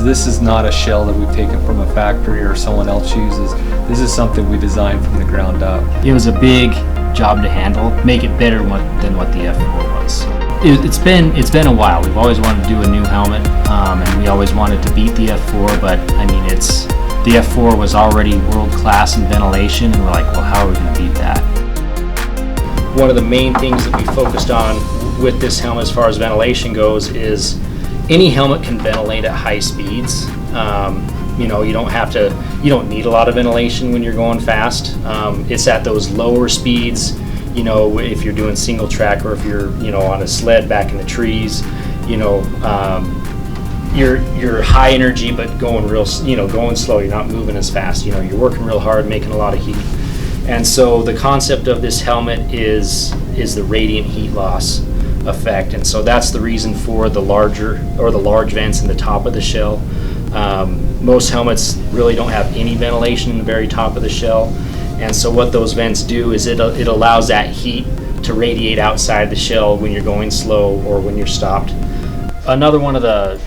This is not a shell that we've taken from a factory or someone else uses. This is something we designed from the ground up. It was a big job to handle, make it better than what the F4 was. It's been a while. We've always wanted to do a new helmet, and we always wanted to beat the F4, but I mean, the F4 was already world-class in ventilation, and we're like, well, how are we going to beat that? One of the main things that we focused on with this helmet as far as ventilation goes is any helmet can ventilate at high speeds. You know, you don't need a lot of ventilation when you're going fast. It's at those lower speeds, you know, if you're doing single track or if you're, you know, on a sled back in the trees, you know, you're high energy but going going slow. You're not moving as fast. You know, you're working real hard, making a lot of heat. And so the concept of this helmet is the radiant heat loss effect, and so that's the reason for the large vents in the top of the shell. Most helmets really don't have any ventilation in the very top of the shell, and so what those vents do is it allows that heat to radiate outside the shell when you're going slow or when you're stopped. Another one of the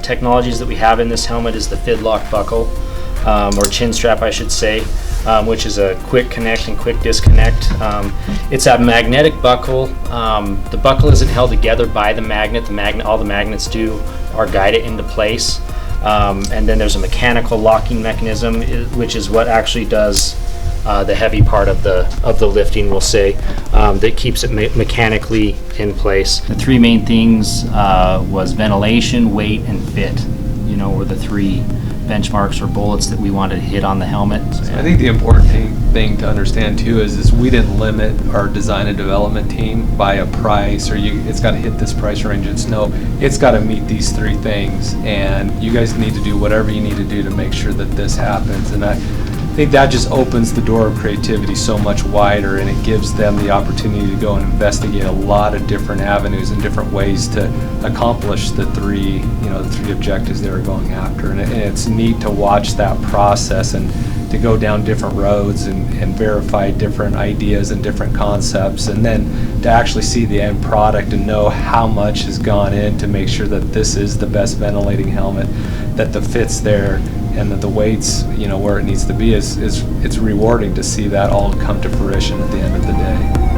technologies that we have in this helmet is the fidlock buckle, or chin strap I should say, which is a quick connect and quick disconnect. It's a magnetic buckle. The buckle isn't held together by the magnet. All the magnets do are guide it into place. And then there's a mechanical locking mechanism, which is what actually does the heavy part of the lifting, we'll say, that keeps it mechanically in place. The three main things was ventilation, weight, and fit. You know, were the three benchmarks or bullets that we wanted to hit on the helmet. I think the important thing to understand too is we didn't limit our design and development team by a price, or it's got to hit this price range. It's got to meet these three things, and you guys need to do whatever you need to do to make sure that this happens. And I think that just opens the door of creativity so much wider, and it gives them the opportunity to go and investigate a lot of different avenues and different ways to accomplish the three objectives they were going after. And it's neat to watch that process and to go down different roads and verify different ideas and different concepts, and then to actually see the end product and know how much has gone in to make sure that this is the best ventilating helmet, that the fit's there, and that the weight's, you know, where it needs to be. It's rewarding to see that all come to fruition at the end of the day.